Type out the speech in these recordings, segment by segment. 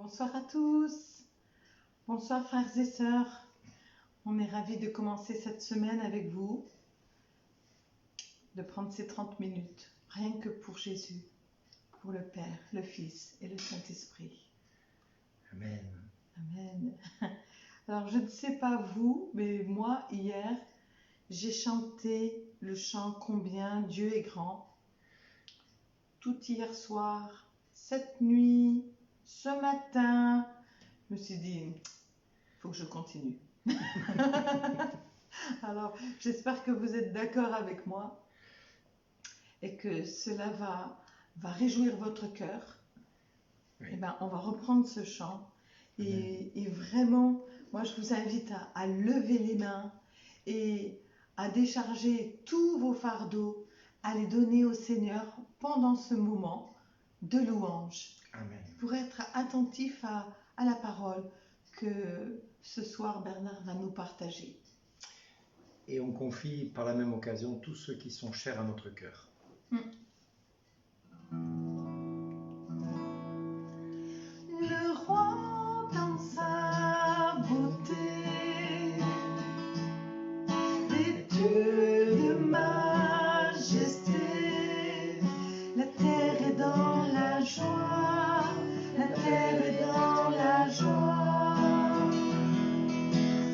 Bonsoir à tous. Bonsoir frères et sœurs. On est ravis de commencer cette semaine avec vous, de prendre ces 30 minutes, rien que pour Jésus, pour le Père, le Fils et le Saint-Esprit. Amen. Amen. Alors je ne sais pas vous, mais moi hier, j'ai chanté le chant Combien Dieu est grand. Tout hier soir, cette nuit, ce matin, je me suis dit, il faut que je continue. Alors, j'espère que vous êtes d'accord avec moi et que cela va réjouir votre cœur. Oui. Eh ben, on va reprendre ce chant et vraiment, moi je vous invite à lever les mains et à décharger tous vos fardeaux, à les donner au Seigneur pendant ce moment de louange. Amen. Pour être attentif à la parole que ce soir Bernard va nous partager. Et on confie par la même occasion tous ceux qui sont chers à notre cœur. Le roi dans sa beauté, vêtu de majesté, la terre est dans la joie, la terre est dans la joie.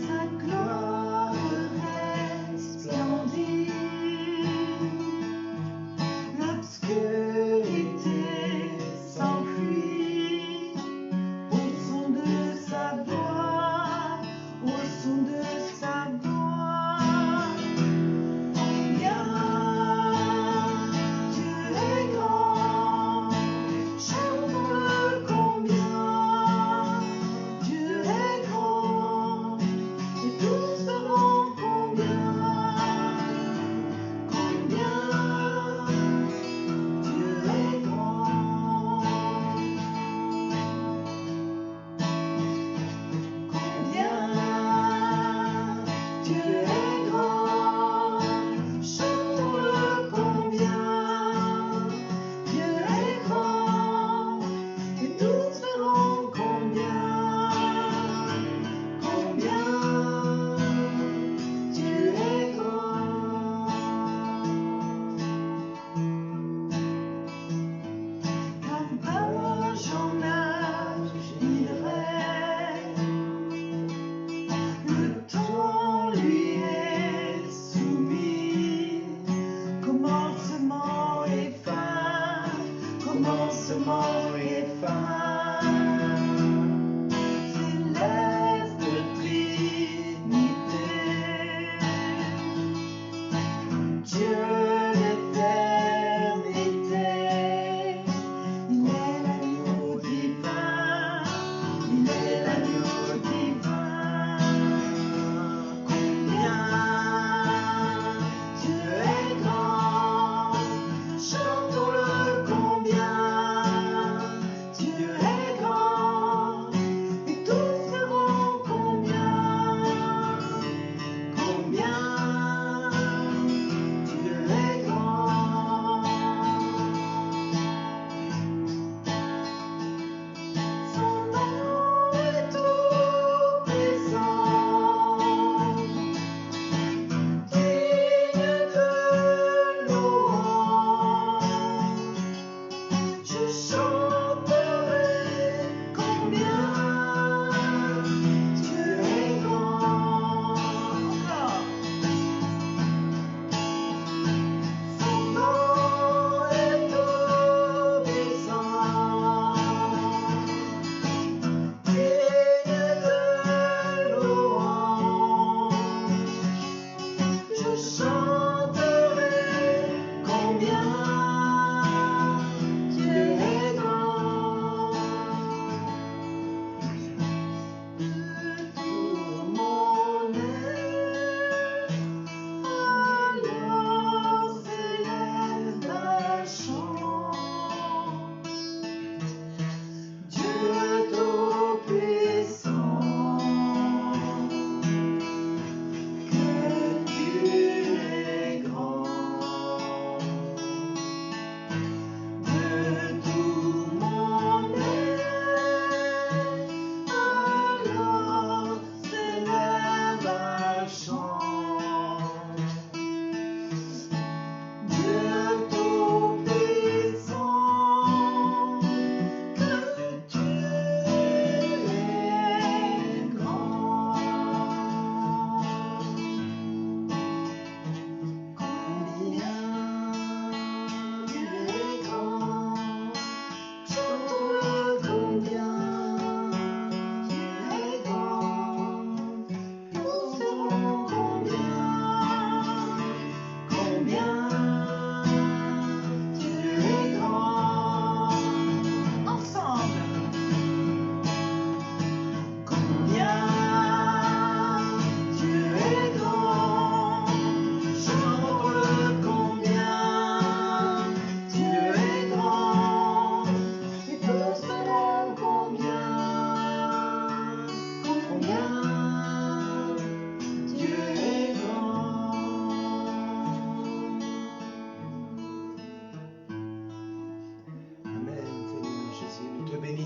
Sa gloire resplendit, le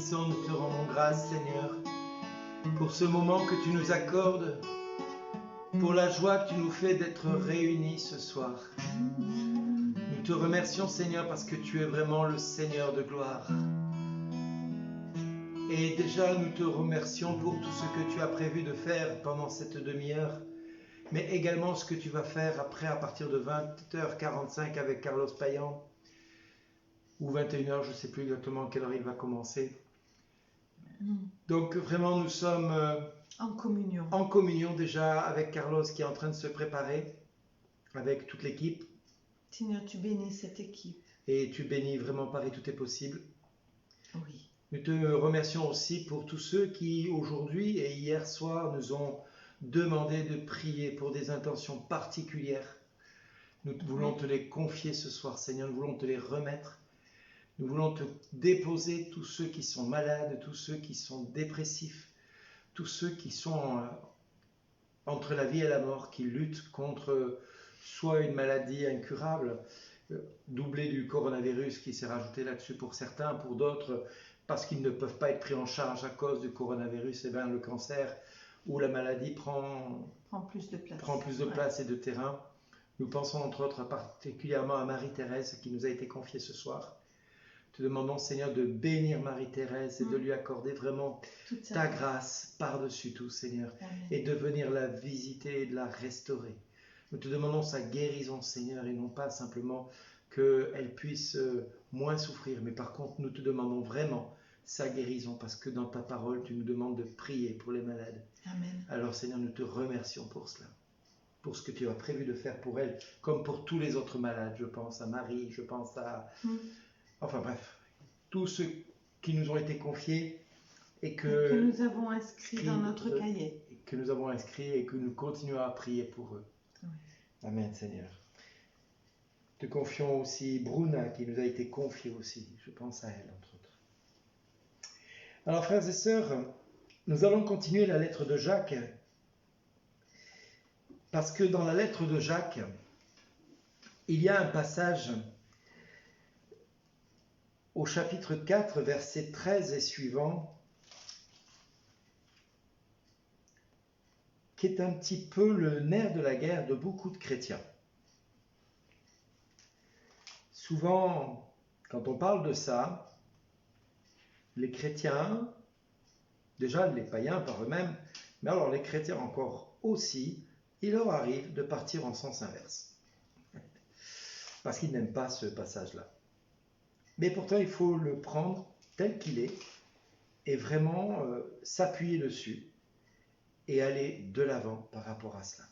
bénissons, nous te rendons grâce, Seigneur, pour ce moment que tu nous accordes, pour la joie que tu nous fais d'être réunis ce soir. Nous te remercions, Seigneur, parce que tu es vraiment le Seigneur de gloire. Et déjà, nous te remercions pour tout ce que tu as prévu de faire pendant cette demi-heure, mais également ce que tu vas faire après, à partir de 20h45 avec Carlos Payan, ou 21h, je ne sais plus exactement à quelle heure il va commencer. Donc vraiment, nous sommes en communion déjà avec Carlos qui est en train de se préparer, avec toute l'équipe. Seigneur, tu bénis cette équipe. Et tu bénis vraiment Paris, tout est possible. Oui. Nous te remercions aussi pour tous ceux qui, aujourd'hui et hier soir, nous ont demandé de prier pour des intentions particulières. Nous voulons te les confier ce soir, Seigneur. Nous voulons te les remettre. Nous voulons te déposer tous ceux qui sont malades, tous ceux qui sont dépressifs, tous ceux qui sont entre la vie et la mort, qui luttent contre soit une maladie incurable, doublée du coronavirus qui s'est rajouté là-dessus pour certains, pour d'autres, parce qu'ils ne peuvent pas être pris en charge à cause du coronavirus, et bien le cancer ou la maladie prend plus de place, place et de terrain. Nous pensons entre autres particulièrement à Marie-Thérèse qui nous a été confiée ce soir. Te demandons, Seigneur, de bénir Marie-Thérèse et de lui accorder vraiment ta grâce par-dessus tout, Seigneur. Amen. Et de venir la visiter et de la restaurer. Nous te demandons sa guérison, Seigneur, et non pas simplement qu'elle puisse moins souffrir. Mais par contre, nous te demandons vraiment sa guérison, parce que dans ta parole, tu nous demandes de prier pour les malades. Amen. Alors, Seigneur, nous te remercions pour cela, pour ce que tu as prévu de faire pour elle, comme pour tous les autres malades. Je pense à Marie, je pense à... Enfin bref, tous ceux qui nous ont été confiés et que nous avons inscrits dans notre cahier. Que nous avons inscrits et que nous continuons à prier pour eux. Oui. Amen, Seigneur. Te confions aussi Bruna qui nous a été confiée aussi. Je pense à elle, entre autres. Alors, frères et sœurs, nous allons continuer la lettre de Jacques, parce que dans la lettre de Jacques, il y a un passage au chapitre 4, versets 13 et suivants, qui est un petit peu le nerf de la guerre de beaucoup de chrétiens. Souvent, quand on parle de ça, les chrétiens, déjà les païens par eux-mêmes, mais alors les chrétiens encore aussi, il leur arrive de partir en sens inverse. Parce qu'ils n'aiment pas ce passage-là. Mais pourtant, il faut le prendre tel qu'il est et vraiment s'appuyer dessus et aller de l'avant par rapport à cela.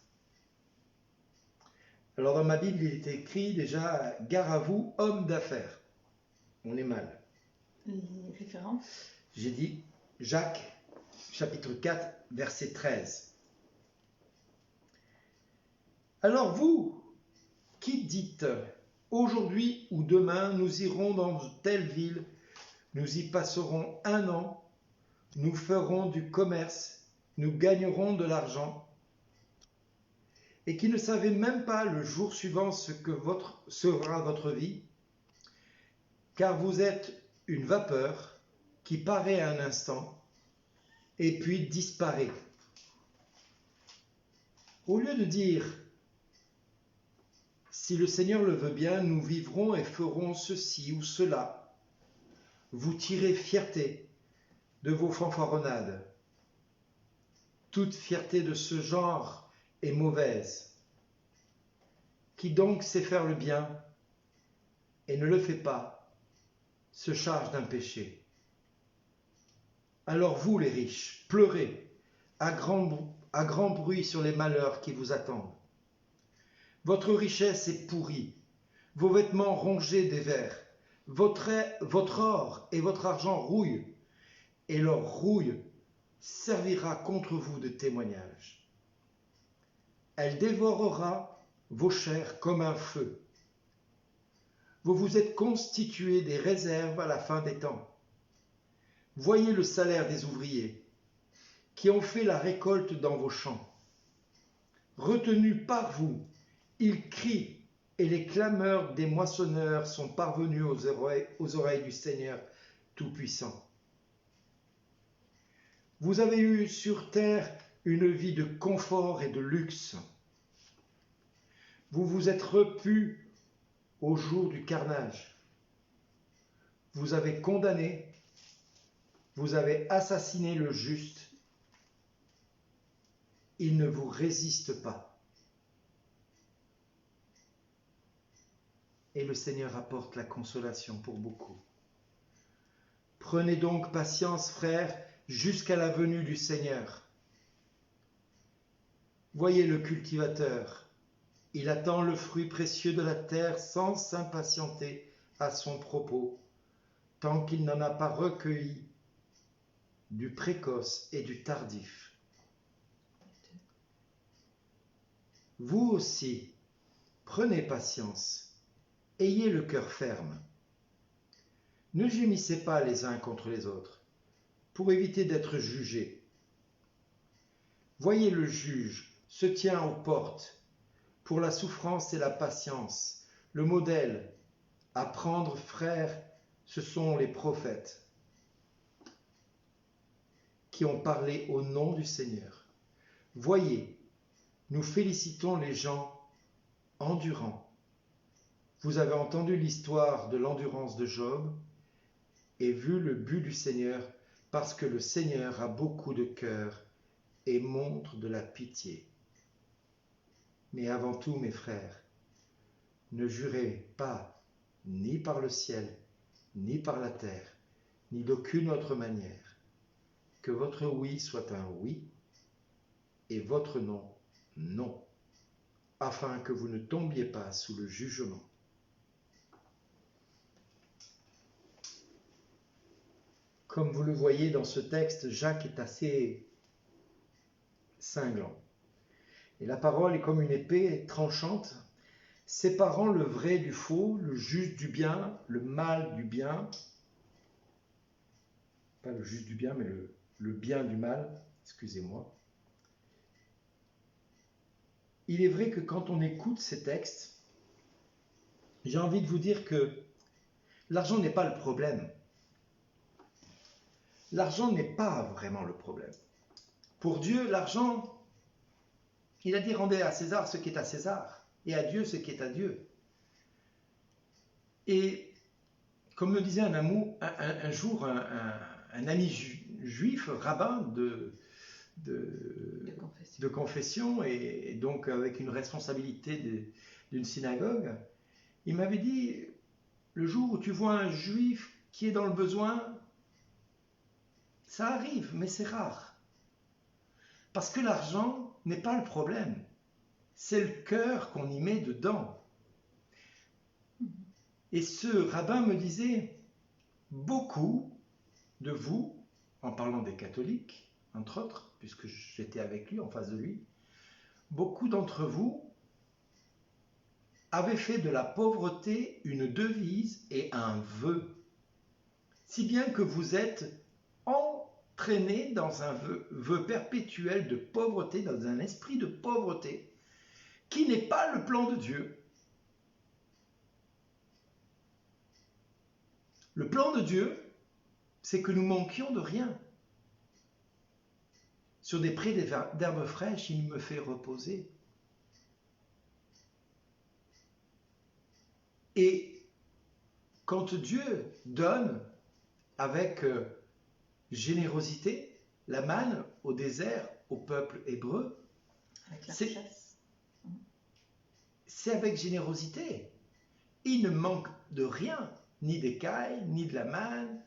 Alors dans ma Bible, il est écrit déjà « Gare à vous, hommes d'affaires ». On est mal. Les références. J'ai dit Jacques, chapitre 4, verset 13. Alors vous, qui dites « Aujourd'hui ou demain, nous irons dans telle ville, nous y passerons 1 an, nous ferons du commerce, nous gagnerons de l'argent » et qui ne savez même pas le jour suivant ce que sera votre vie, car vous êtes une vapeur qui paraît à un instant et puis disparaît. Au lieu de dire « Si le Seigneur le veut bien, nous vivrons et ferons ceci ou cela », vous tirez fierté de vos fanfaronnades. Toute fierté de ce genre est mauvaise. Qui donc sait faire le bien et ne le fait pas, se charge d'un péché. Alors vous, les riches, pleurez à grand bruit sur les malheurs qui vous attendent. Votre richesse est pourrie, vos vêtements rongés des vers, votre or et votre argent rouillent, et leur rouille servira contre vous de témoignage. Elle dévorera vos chairs comme un feu. Vous vous êtes constitués des réserves à la fin des temps. Voyez le salaire des ouvriers qui ont fait la récolte dans vos champs. Retenus par vous, ils crient et les clameurs des moissonneurs sont parvenus aux oreilles du Seigneur Tout-Puissant. Vous avez eu sur terre une vie de confort et de luxe. Vous vous êtes repus au jour du carnage. Vous avez condamné, vous avez assassiné le juste. Il ne vous résiste pas. Et le Seigneur apporte la consolation pour beaucoup. Prenez donc patience, frères, jusqu'à la venue du Seigneur. Voyez le cultivateur. Il attend le fruit précieux de la terre sans s'impatienter à son propos, tant qu'il n'en a pas recueilli du précoce et du tardif. Vous aussi, prenez patience, ayez le cœur ferme. Ne gémissez pas les uns contre les autres, pour éviter d'être jugés. Voyez le juge se tient aux portes, pour la souffrance et la patience. Le modèle à prendre, frères, ce sont les prophètes qui ont parlé au nom du Seigneur. Voyez, nous félicitons les gens endurants. Vous avez entendu l'histoire de l'endurance de Job et vu le but du Seigneur, parce que le Seigneur a beaucoup de cœur et montre de la pitié. Mais avant tout, mes frères, ne jurez pas ni par le ciel, ni par la terre, ni d'aucune autre manière, que votre oui soit un oui et votre non, non, afin que vous ne tombiez pas sous le jugement. Comme vous le voyez dans ce texte, Jacques est assez cinglant. Et la parole est comme une épée tranchante, séparant le vrai du faux, le juste du bien, le mal du bien. Pas le juste du bien, mais le bien du mal, excusez-moi. Il est vrai que quand on écoute ces textes, j'ai envie de vous dire que l'argent n'est pas le problème. L'argent n'est pas vraiment le problème. Pour Dieu, l'argent, il a dit rendez à César ce qui est à César et à Dieu ce qui est à Dieu. Et comme me disait un jour un ami juif, rabbin de confession et donc avec une responsabilité d'une synagogue, il m'avait dit, le jour où tu vois un juif qui est dans le besoin, ça arrive, mais c'est rare. Parce que l'argent n'est pas le problème. C'est le cœur qu'on y met dedans. Et ce rabbin me disait, beaucoup de vous, en parlant des catholiques, entre autres, puisque j'étais avec lui, en face de lui, beaucoup d'entre vous avaient fait de la pauvreté une devise et un vœu, si bien que vous êtes entraînés dans un vœu perpétuel de pauvreté, dans un esprit de pauvreté, qui n'est pas le plan de Dieu. Le plan de Dieu, c'est que nous manquions de rien. Sur des prés d'herbes fraîches, il me fait reposer. Et quand Dieu donne avec générosité la manne au désert, au peuple hébreu, c'est avec générosité. Il ne manque de rien, ni d'écailles, ni de la manne,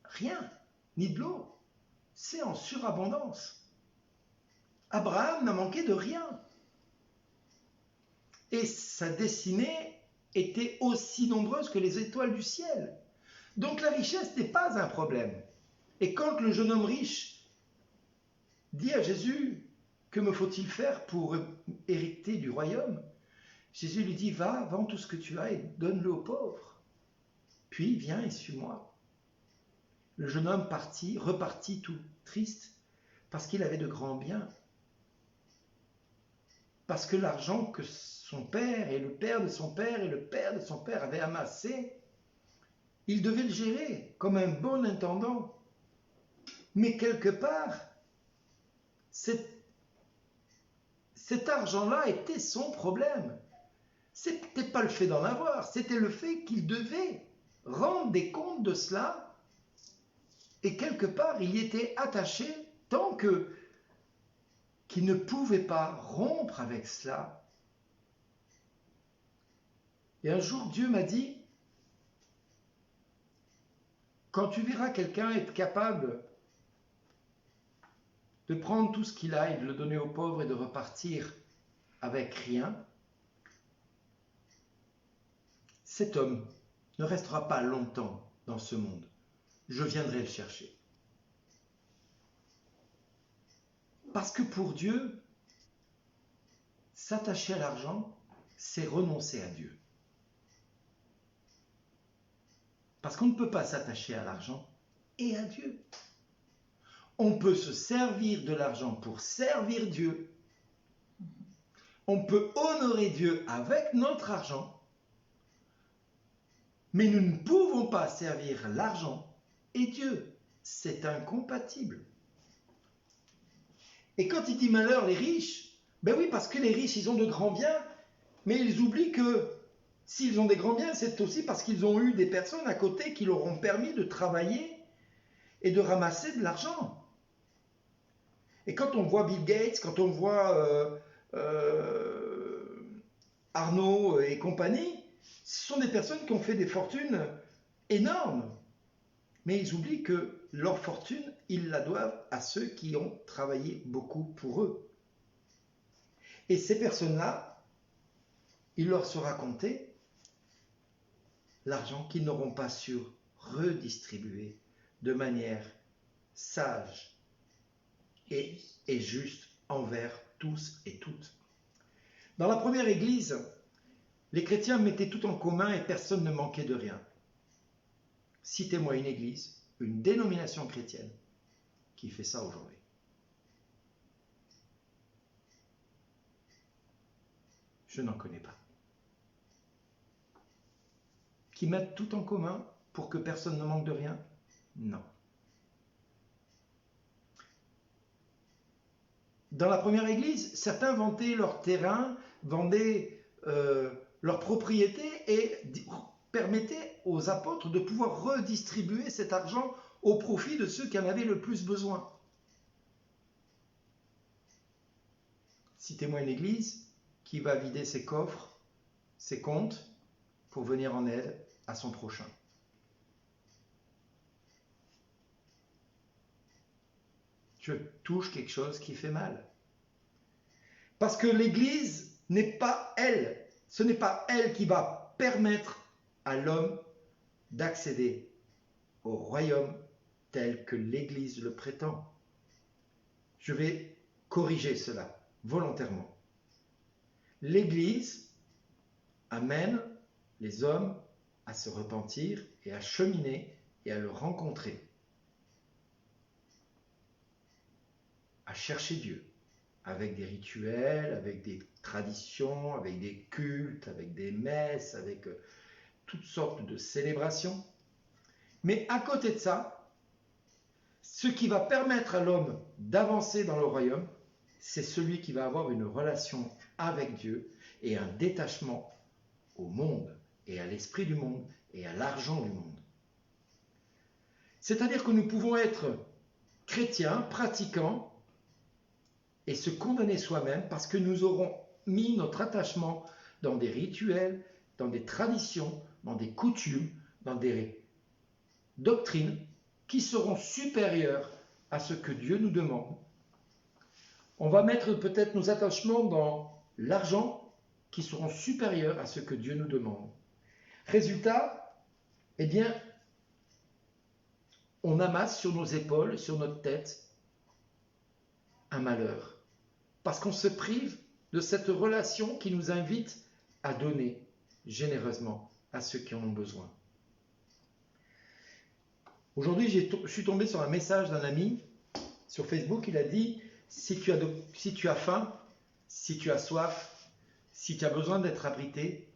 rien, ni de l'eau. C'est en surabondance. Abraham n'a manqué de rien. Et sa destinée était aussi nombreuse que les étoiles du ciel. Donc la richesse n'est pas un problème. Et quand le jeune homme riche dit à Jésus, que me faut-il faire pour hériter du royaume? Jésus lui dit, va, vends tout ce que tu as et donne-le aux pauvres. Puis viens et suis-moi. Le jeune homme repartit tout triste parce qu'il avait de grands biens. Parce que l'argent que son père et le père de son père et le père de son père avaient amassé, il devait le gérer comme un bon intendant. Mais quelque part, cet argent-là était son problème. C'était pas le fait d'en avoir, c'était le fait qu'il devait rendre des comptes de cela. Et quelque part, il y était attaché tant qu'il ne pouvait pas rompre avec cela. Et un jour, Dieu m'a dit, quand tu verras quelqu'un être capable de prendre tout ce qu'il a et de le donner aux pauvres et de repartir avec rien, cet homme ne restera pas longtemps dans ce monde. Je viendrai le chercher. Parce que pour Dieu, s'attacher à l'argent, c'est renoncer à Dieu. Parce qu'on ne peut pas s'attacher à l'argent et à Dieu. On peut se servir de l'argent pour servir Dieu. On peut honorer Dieu avec notre argent. Mais nous ne pouvons pas servir l'argent et Dieu. C'est incompatible. Et quand il dit malheur les riches, ben oui, parce que les riches, ils ont de grands biens, mais ils oublient que s'ils ont des grands biens, c'est aussi parce qu'ils ont eu des personnes à côté qui leur ont permis de travailler et de ramasser de l'argent. Et quand on voit Bill Gates, quand on voit Arnaud et compagnie, ce sont des personnes qui ont fait des fortunes énormes. Mais ils oublient que leur fortune, ils la doivent à ceux qui ont travaillé beaucoup pour eux. Et ces personnes-là, il leur sera compté l'argent qu'ils n'auront pas su redistribuer de manière sage et juste envers tous et toutes. Dans la première église, les chrétiens mettaient tout en commun et personne ne manquait de rien. Citez-moi une église, une dénomination chrétienne qui fait ça aujourd'hui. Je n'en connais pas. Qui mettent tout en commun pour que personne ne manque de rien? Non. Dans la première église, certains vendaient leur terrain, vendaient leur propriété et permettaient aux apôtres de pouvoir redistribuer cet argent au profit de ceux qui en avaient le plus besoin. Citez-moi une église qui va vider ses coffres, ses comptes, pour venir en aide à son prochain. Je touche quelque chose qui fait mal. Parce que l'Église n'est pas elle. Ce n'est pas elle qui va permettre à l'homme d'accéder au royaume tel que l'Église le prétend. Je vais corriger cela volontairement. L'Église amène les hommes à se repentir et à cheminer et à le rencontrer. À chercher Dieu, avec des rituels, avec des traditions, avec des cultes, avec des messes, avec toutes sortes de célébrations. Mais à côté de ça, ce qui va permettre à l'homme d'avancer dans le royaume, c'est celui qui va avoir une relation avec Dieu et un détachement au monde et à l'esprit du monde et à l'argent du monde. C'est-à-dire que nous pouvons être chrétiens, pratiquants, et se condamner soi-même parce que nous aurons mis notre attachement dans des rituels, dans des traditions, dans des coutumes, dans des doctrines qui seront supérieures à ce que Dieu nous demande. On va mettre peut-être nos attachements dans l'argent qui seront supérieurs à ce que Dieu nous demande. Résultat, eh bien, on amasse sur nos épaules, sur notre tête, un malheur. Parce qu'on se prive de cette relation qui nous invite à donner généreusement à ceux qui en ont besoin. Aujourd'hui, je suis tombé sur un message d'un ami sur Facebook. Il a dit, si tu as faim, si tu as soif, si tu as besoin d'être abrité,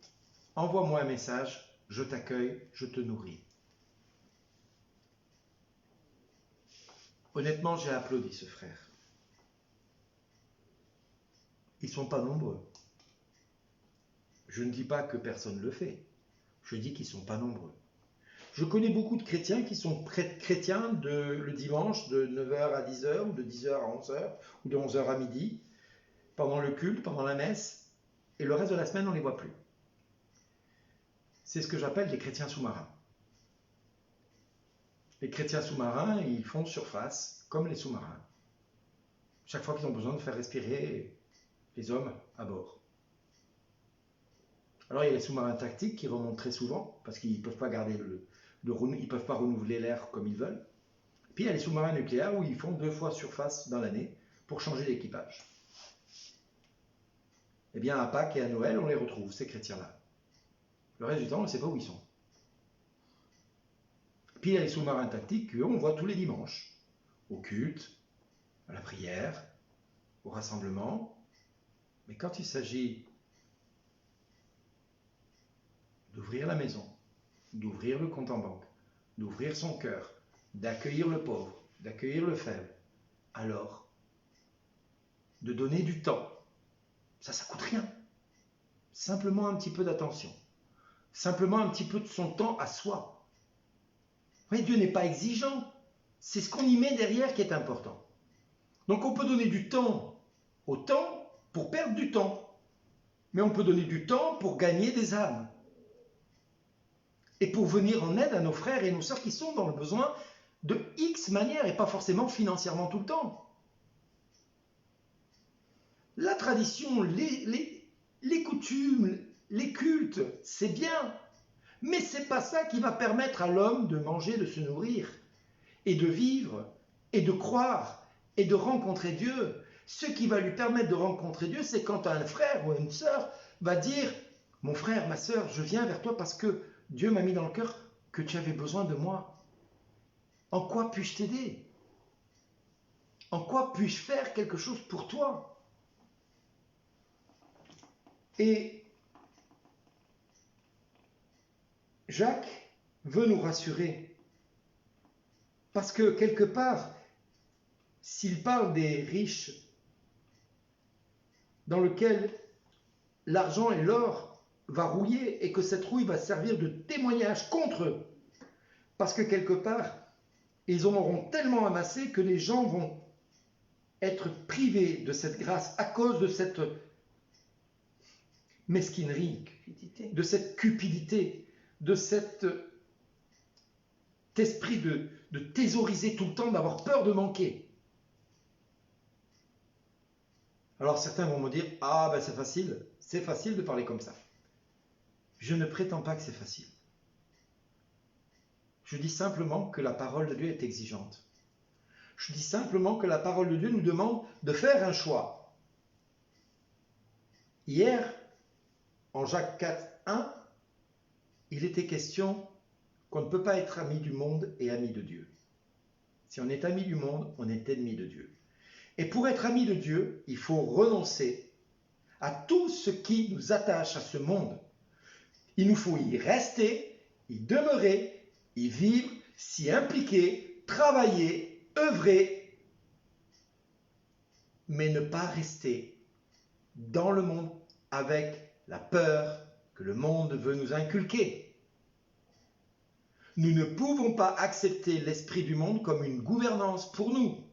envoie-moi un message, je t'accueille, je te nourris. Honnêtement, j'ai applaudi ce frère. Ils ne sont pas nombreux. Je ne dis pas que personne ne le fait. Je dis qu'ils ne sont pas nombreux. Je connais beaucoup de chrétiens qui sont chrétiens le dimanche de 9h à 10h, ou de 10h à 11h, ou de 11h à midi, pendant le culte, pendant la messe, et le reste de la semaine, on ne les voit plus. C'est ce que j'appelle les chrétiens sous-marins. Les chrétiens sous-marins, ils font surface, comme les sous-marins. Chaque fois qu'ils ont besoin de faire respirer les hommes à bord. Alors il y a les sous-marins tactiques qui remontent très souvent, parce qu'ils ne peuvent pas garder ils peuvent pas renouveler l'air comme ils veulent. Puis il y a les sous-marins nucléaires où ils font 2 fois surface dans l'année pour changer l'équipage. Eh bien à Pâques et à Noël, on les retrouve, ces chrétiens-là. Le reste du temps, on ne sait pas où ils sont. Puis il y a les sous-marins tactiques qu'on voit tous les dimanches, au culte, à la prière, au rassemblement. Mais quand il s'agit d'ouvrir la maison, d'ouvrir le compte en banque, d'ouvrir son cœur, d'accueillir le pauvre, d'accueillir le faible, alors, de donner du temps, ça coûte rien. Simplement un petit peu d'attention. Simplement un petit peu de son temps à soi. Mais Dieu n'est pas exigeant. C'est ce qu'on y met derrière qui est important. Donc on peut donner du temps au temps pour perdre du temps. Mais on peut donner du temps pour gagner des âmes. Et pour venir en aide à nos frères et nos sœurs qui sont dans le besoin de X manières et pas forcément financièrement tout le temps. La tradition, les coutumes, les cultes, c'est bien. Mais c'est pas ça qui va permettre à l'homme de manger, de se nourrir, et de vivre, et de croire, et de rencontrer Dieu. Ce qui va lui permettre de rencontrer Dieu, c'est quand un frère ou une sœur va dire « Mon frère, ma sœur, je viens vers toi parce que Dieu m'a mis dans le cœur que tu avais besoin de moi. En quoi puis-je t'aider? En quoi puis-je faire quelque chose pour toi ?» Et Jacques veut nous rassurer. Parce que quelque part, s'il parle des riches dans lequel l'argent et l'or va rouiller et que cette rouille va servir de témoignage contre eux, parce que quelque part, ils en auront tellement amassé que les gens vont être privés de cette grâce à cause de cette mesquinerie, de cette cupidité, de cet esprit de thésauriser tout le temps, d'avoir peur de manquer. Alors certains vont me dire « Ah ben c'est facile de parler comme ça. » Je ne prétends pas que c'est facile. Je dis simplement que la parole de Dieu est exigeante. Je dis simplement que la parole de Dieu nous demande de faire un choix. Hier, en Jacques 4, 1, il était question qu'on ne peut pas être ami du monde et ami de Dieu. Si on est ami du monde, on est ennemi de Dieu. Et pour être ami de Dieu, il faut renoncer à tout ce qui nous attache à ce monde. Il nous faut y rester, y demeurer, y vivre, s'y impliquer, travailler, œuvrer, mais ne pas rester dans le monde avec la peur que le monde veut nous inculquer. Nous ne pouvons pas accepter l'esprit du monde comme une gouvernance pour nous.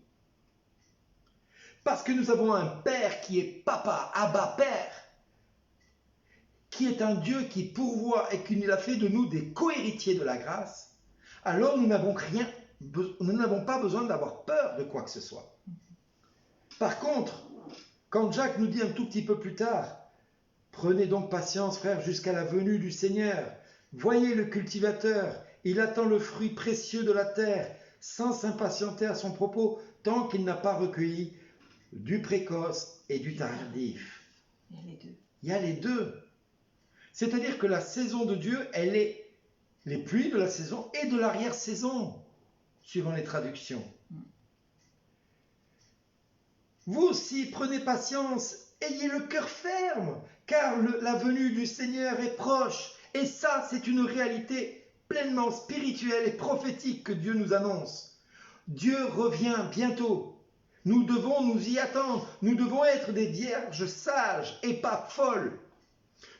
Parce que nous avons un Père qui est Papa, Abba, Père, qui est un Dieu qui pourvoit et qui a fait de nous des co-héritiers de la grâce, alors nous n'avons pas besoin d'avoir peur de quoi que ce soit. Par contre, quand Jacques nous dit un tout petit peu plus tard, « Prenez donc patience, frères, jusqu'à la venue du Seigneur. Voyez le cultivateur, il attend le fruit précieux de la terre, sans s'impatienter à son propos, tant qu'il n'a pas recueilli du précoce et du tardif. » Il y a les deux. Il y a les deux. C'est-à-dire que la saison de Dieu, elle est les pluies de la saison et de l'arrière-saison, suivant les traductions. Vous aussi, prenez patience, ayez le cœur ferme, car la venue du Seigneur est proche. Et ça, c'est une réalité pleinement spirituelle et prophétique que Dieu nous annonce. Dieu revient bientôt. Nous devons nous y attendre. Nous devons être des vierges sages et pas folles.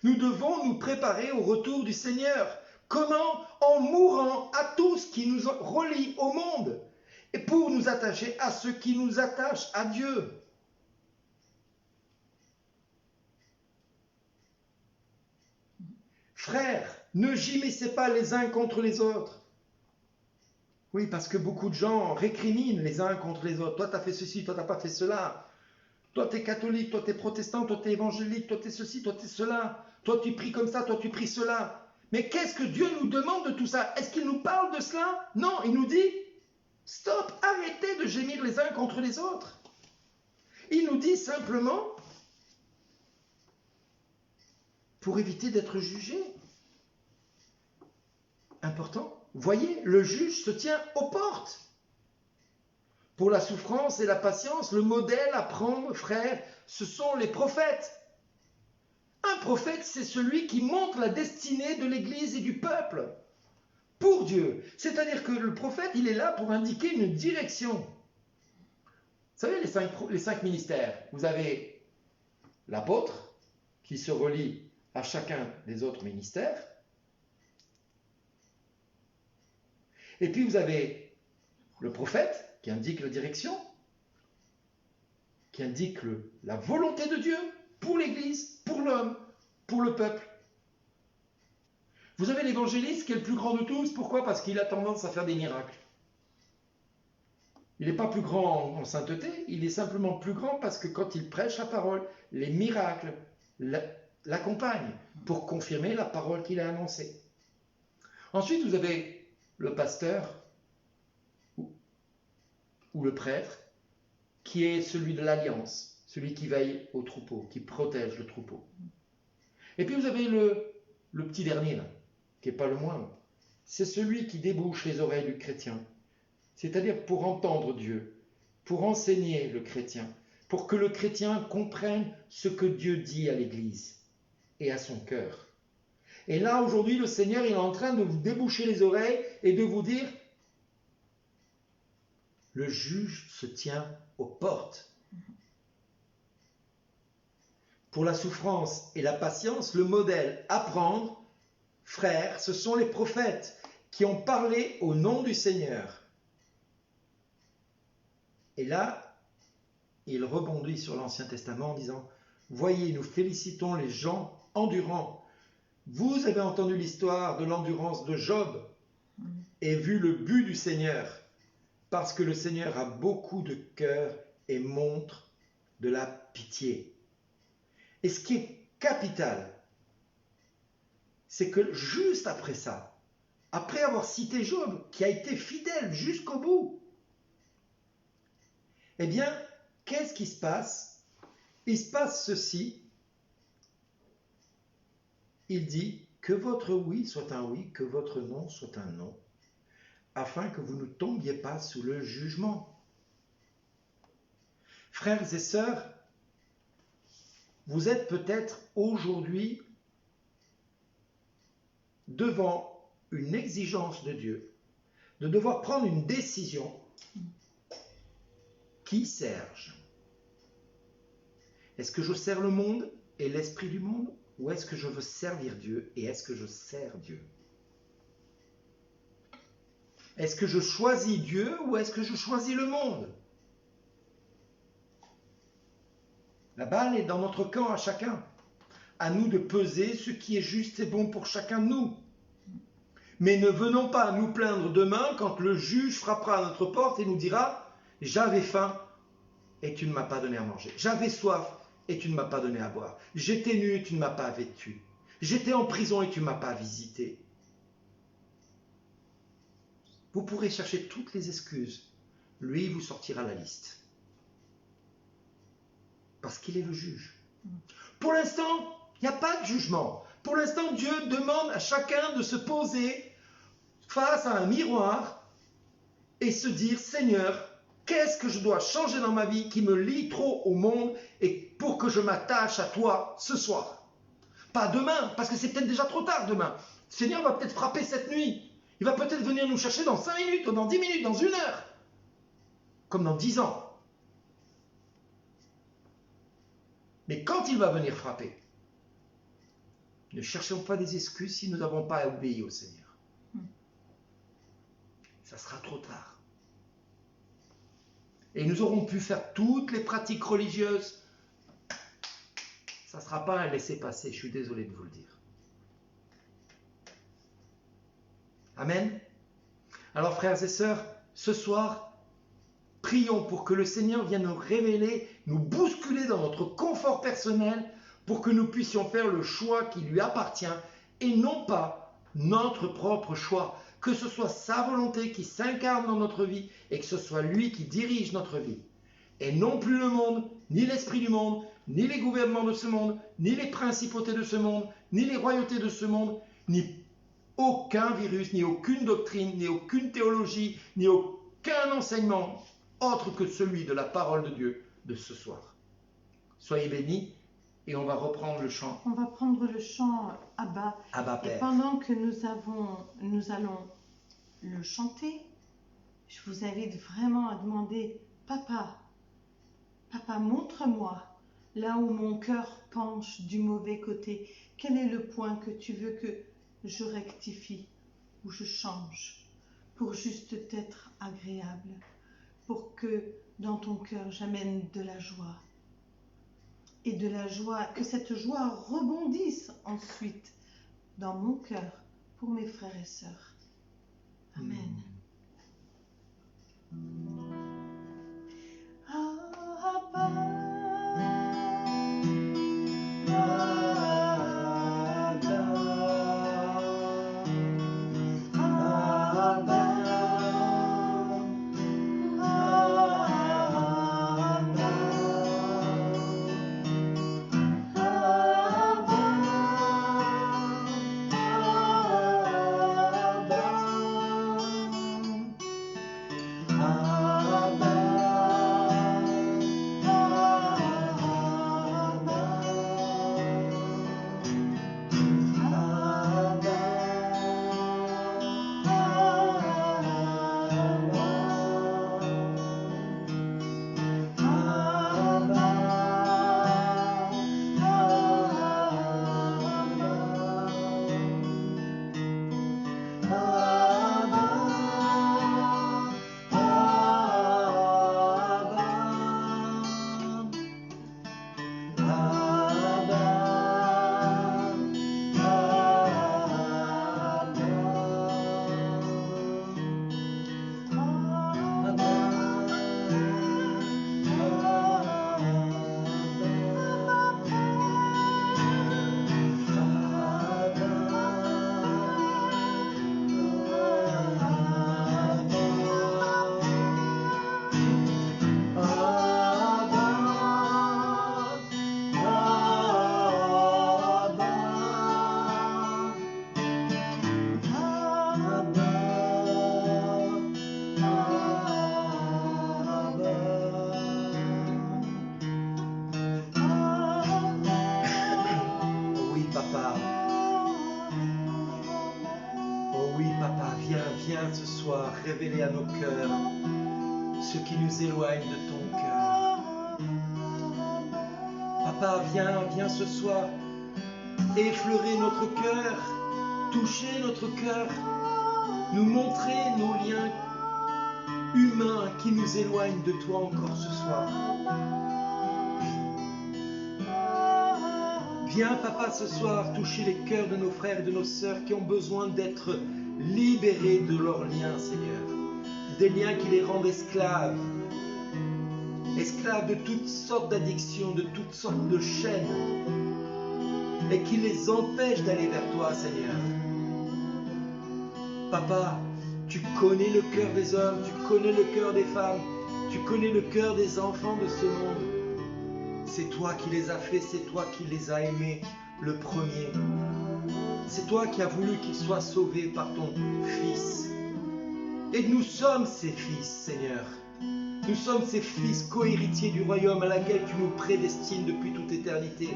Nous devons nous préparer au retour du Seigneur. Comment? En mourant à tout ce qui nous relie au monde et pour nous attacher à ce qui nous attache à Dieu. Frères, ne gimissez pas les uns contre les autres. Oui, parce que beaucoup de gens récriminent les uns contre les autres. Toi, tu as fait ceci, toi, tu n'as pas fait cela. Toi, tu es catholique, toi, tu es protestant, toi, tu es évangélique, toi, tu es ceci, toi, tu es cela. Toi, tu pries comme ça, toi, tu pries cela. Mais qu'est-ce que Dieu nous demande de tout ça? Est-ce qu'il nous parle de cela? Non, il nous dit, stop, arrêtez de gémir les uns contre les autres. Il nous dit simplement, pour éviter d'être jugé. Important. Voyez, le juge se tient aux portes. Pour la souffrance et la patience, le modèle à prendre, frère, ce sont les prophètes. Un prophète, c'est celui qui montre la destinée de l'Église et du peuple pour Dieu. C'est-à-dire que le prophète, il est là pour indiquer une direction. Vous savez, les cinq ministères, vous avez l'apôtre qui se relie à chacun des autres ministères. Et puis vous avez le prophète qui indique la direction, qui indique la volonté de Dieu pour l'Église, pour l'homme, pour le peuple. Vous avez l'évangéliste qui est le plus grand de tous. Pourquoi? Parce qu'il a tendance à faire des miracles. Il n'est pas plus grand en sainteté, il est simplement plus grand parce que quand il prêche la parole, les miracles l'accompagnent pour confirmer la parole qu'il a annoncée. Ensuite, vous avez le pasteur ou le prêtre qui est celui de l'alliance, celui qui veille au troupeau, qui protège le troupeau. Et puis vous avez le petit dernier, là, qui n'est pas le moindre. C'est celui qui débouche les oreilles du chrétien, c'est-à-dire pour entendre Dieu, pour enseigner le chrétien, pour que le chrétien comprenne ce que Dieu dit à l'Église et à son cœur. Et là, aujourd'hui, le Seigneur il est en train de vous déboucher les oreilles et de vous dire, le juge se tient aux portes. Pour la souffrance et la patience, le modèle à prendre, frères, ce sont les prophètes qui ont parlé au nom du Seigneur. Et là, il rebondit sur l'Ancien Testament en disant, voyez, nous félicitons les gens endurants. Vous avez entendu l'histoire de l'endurance de Job et vu le but du Seigneur, parce que le Seigneur a beaucoup de cœur et montre de la pitié. Et ce qui est capital, c'est que juste après ça, après avoir cité Job, qui a été fidèle jusqu'au bout, eh bien, qu'est-ce qui se passe? Il se passe ceci. Il dit que votre oui soit un oui, que votre non soit un non, afin que vous ne tombiez pas sous le jugement. Frères et sœurs, vous êtes peut-être aujourd'hui devant une exigence de Dieu, de devoir prendre une décision. Qui sers-je? Est-ce que je sers le monde et l'esprit du monde, ou est-ce que je veux servir Dieu et est-ce que je sers Dieu? Est-ce que je choisis Dieu ou est-ce que je choisis le monde? La balle est dans notre camp à chacun. À nous de peser ce qui est juste et bon pour chacun de nous. Mais ne venons pas nous plaindre demain quand le juge frappera à notre porte et nous dira « J'avais faim et tu ne m'as pas donné à manger. J'avais soif et tu ne m'as pas donné à boire. J'étais nu et tu ne m'as pas vêtu. J'étais en prison et tu ne m'as pas visité. » Vous pourrez chercher toutes les excuses. Lui vous sortira la liste. Parce qu'il est le juge. Pour l'instant, il n'y a pas de jugement. Pour l'instant, Dieu demande à chacun de se poser face à un miroir et se dire, Seigneur, qu'est-ce que je dois changer dans ma vie qui me lie trop au monde et pour que je m'attache à toi ce soir? Pas demain, parce que c'est peut-être déjà trop tard demain. Le Seigneur va peut-être frapper cette nuit. Il va peut-être venir nous chercher dans 5 minutes, ou dans 10 minutes, dans 1 heure. comme dans 10 ans. Mais quand il va venir frapper, ne cherchons pas des excuses si nous n'avons pas obéi au Seigneur. Ça sera trop tard. Et nous aurons pu faire toutes les pratiques religieuses. Ça ne sera pas un laisser-passer, je suis désolé de vous le dire. Amen. Alors frères et sœurs, ce soir, prions pour que le Seigneur vienne nous révéler, nous bousculer dans notre confort personnel pour que nous puissions faire le choix qui lui appartient et non pas notre propre choix. Que ce soit sa volonté qui s'incarne dans notre vie et que ce soit lui qui dirige notre vie. Et non plus le monde, ni l'esprit du monde, ni les gouvernements de ce monde, ni les principautés de ce monde, ni les royautés de ce monde, ni aucun virus, ni aucune doctrine, ni aucune théologie, ni aucun enseignement autre que celui de la parole de Dieu de ce soir. Soyez bénis et on va reprendre le chant. On va prendre le chant Abba. Abba Père. Et pendant que nous allons le chanter, je vous invite vraiment à demander, Papa, montre-moi là où mon cœur penche du mauvais côté. Quel est le point que tu veux que je rectifie ou je change pour juste être agréable, pour que dans ton cœur j'amène de la joie. Et de la joie, que cette joie rebondisse ensuite dans mon cœur pour mes frères et sœurs. Amen. Viens ce soir révéler à nos cœurs ce qui nous éloigne de ton cœur. Papa, viens ce soir effleurer notre cœur, toucher notre cœur, nous montrer nos liens humains qui nous éloignent de toi encore ce soir. Viens, Papa, ce soir toucher les cœurs de nos frères et de nos sœurs qui ont besoin d'être libérés de leurs liens, Seigneur. Des liens qui les rendent esclaves. Esclaves de toutes sortes d'addictions, de toutes sortes de chaînes. Et qui les empêchent d'aller vers toi, Seigneur. Papa, tu connais le cœur des hommes, tu connais le cœur des femmes, tu connais le cœur des enfants de ce monde. C'est toi qui les as faits, c'est toi qui les as aimés le premier. C'est toi qui as voulu qu'ils soient sauvés par ton Fils. Et nous sommes ces fils, Seigneur. Nous sommes ces fils co-héritiers du royaume à laquelle tu nous prédestines depuis toute éternité.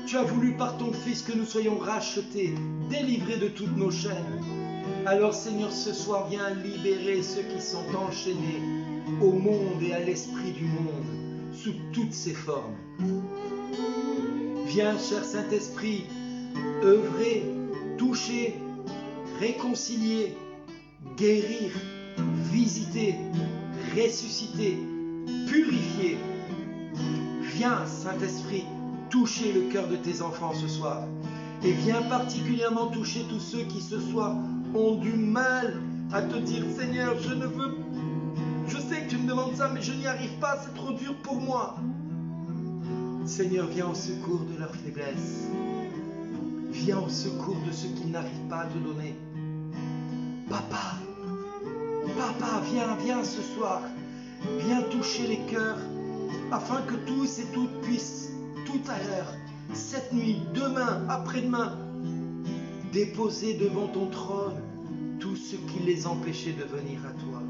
Tu as voulu par ton Fils que nous soyons rachetés, délivrés de toutes nos chaînes. Alors Seigneur, ce soir, viens libérer ceux qui sont enchaînés au monde et à l'esprit du monde, sous toutes ses formes. Viens, cher Saint-Esprit, œuvrer, toucher, réconcilier, guérir, visiter, ressusciter, purifier. Viens, Saint-Esprit, toucher le cœur de tes enfants ce soir. Et viens particulièrement toucher tous ceux qui ce soir ont du mal à te dire « Seigneur, je sais que tu me demandes ça, mais je n'y arrive pas, c'est trop dur pour moi. » Seigneur, viens au secours de leur faiblesse. Viens au secours de ceux qui n'arrivent pas à te donner. Papa, viens ce soir. Viens toucher les cœurs afin que tous et toutes puissent tout à l'heure, cette nuit, demain, après-demain, déposer devant ton trône tout ce qui les empêchait de venir à toi,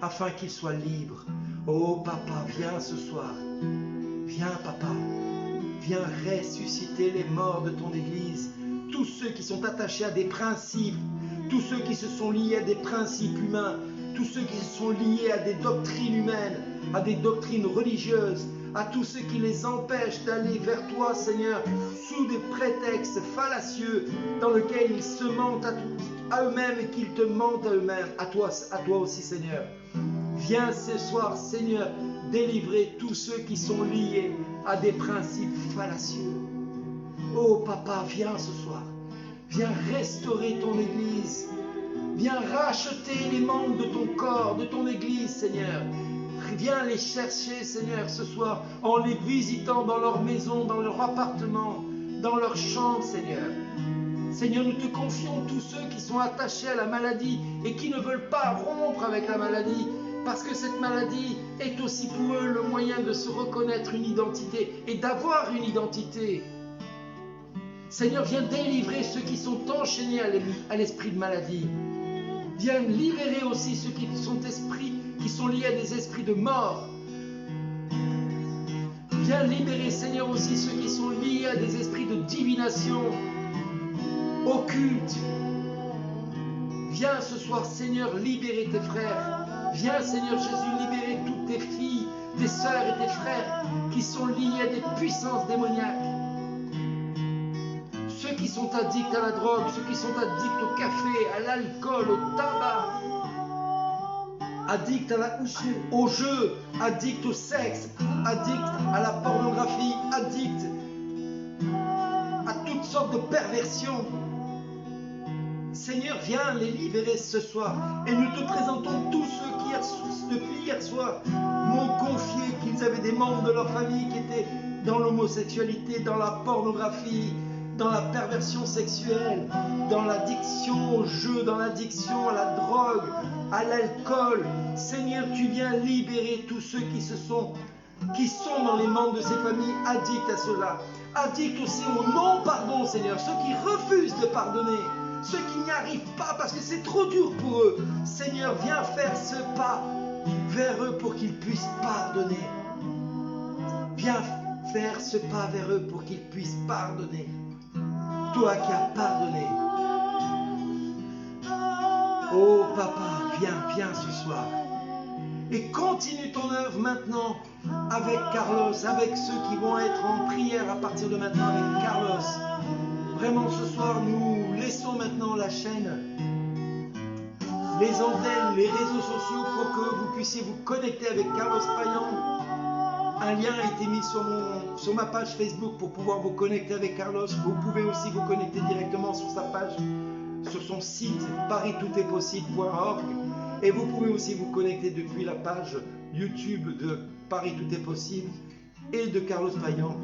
afin qu'ils soient libres. Oh papa, viens ce soir. Viens papa. Viens ressusciter les morts de ton Église, tous ceux qui sont attachés à des principes, tous ceux qui se sont liés à des principes humains, tous ceux qui se sont liés à des doctrines humaines, à des doctrines religieuses, à tous ceux qui les empêchent d'aller vers toi, Seigneur, sous des prétextes fallacieux dans lesquels ils se mentent à eux-mêmes et qu'ils te mentent à eux-mêmes, à toi aussi, Seigneur. Viens ce soir, Seigneur, délivrer tous ceux qui sont liés à des principes fallacieux. Oh papa, viens ce soir. Viens restaurer ton Église. Viens racheter les membres de ton corps, de ton Église, Seigneur. Viens les chercher, Seigneur, ce soir, en les visitant dans leur maison, dans leur appartement, dans leur chambre, Seigneur. Seigneur, nous te confions tous ceux qui sont attachés à la maladie et qui ne veulent pas rompre avec la maladie, parce que cette maladie est aussi pour eux le moyen de se reconnaître une identité et d'avoir une identité. Seigneur, viens délivrer ceux qui sont enchaînés à l'esprit de maladie. Viens libérer aussi ceux qui sont liés à des esprits de mort. Viens libérer, Seigneur, aussi ceux qui sont liés à des esprits de divination occulte. Viens ce soir, Seigneur, libérer tes frères. Viens, Seigneur Jésus, libérer toutes tes filles, tes sœurs et tes frères qui sont liés à des puissances démoniaques. Ceux qui sont addicts à la drogue, ceux qui sont addicts au café, à l'alcool, au tabac, addicts au jeu, addicts au sexe, addicts à la pornographie, addicts à toutes sortes de perversions. Seigneur, viens les libérer ce soir. Et nous te présentons tous ceux qui, depuis hier soir, m'ont confié qu'ils avaient des membres de leur famille qui étaient dans l'homosexualité, dans la pornographie, dans la perversion sexuelle, dans l'addiction au jeu, dans l'addiction à la drogue, à l'alcool. Seigneur, tu viens libérer tous ceux qui sont dans les membres de ces familles addicts à cela. Addicts aussi au non-pardon, Seigneur. Ceux qui refusent de pardonner. Ceux qui n'y arrivent pas parce que c'est trop dur pour eux. Seigneur, viens faire ce pas vers eux pour qu'ils puissent pardonner. Viens faire ce pas vers eux pour qu'ils puissent pardonner. Toi qui as pardonné. Oh papa, viens ce soir. Et continue ton œuvre maintenant avec Carlos, avec ceux qui vont être en prière à partir de maintenant avec Carlos. Vraiment ce soir, nous laissons maintenant la chaîne, les antennes, les réseaux sociaux pour que vous puissiez vous connecter avec Carlos Payan. Un lien a été mis sur ma page Facebook pour pouvoir vous connecter avec Carlos. Vous pouvez aussi vous connecter directement sur sa page, sur son site paris-tout-est-possible.org. Et vous pouvez aussi vous connecter depuis la page YouTube de Paris Tout est Possible et de Carlos Payan,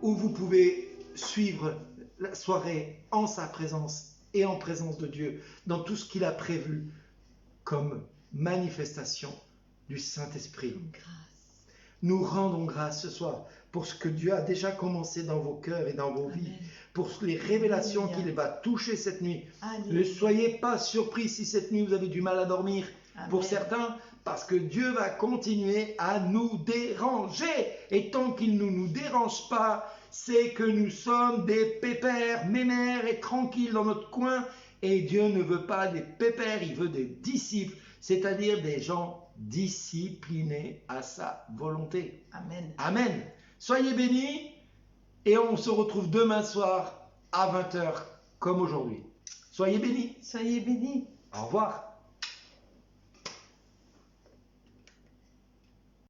où vous pouvez suivre la soirée en sa présence et en présence de Dieu dans tout ce qu'il a prévu comme manifestation du Saint-Esprit. Nous rendons grâce ce soir pour ce que Dieu a déjà commencé dans vos cœurs et dans vos vies, pour les révélations qu'il va toucher cette nuit. Alléluia. Ne soyez pas surpris si cette nuit vous avez du mal à dormir. Amen. Pour certains, parce que Dieu va continuer à nous déranger. Et tant qu'il ne nous dérange pas, c'est que nous sommes des pépères, mémères et tranquilles dans notre coin. Et Dieu ne veut pas des pépères, il veut des disciples, c'est-à-dire des gens disciplinés à sa volonté. Amen. Amen. Soyez bénis et on se retrouve demain soir à 20h comme aujourd'hui. Soyez bénis. Soyez bénis. Au revoir.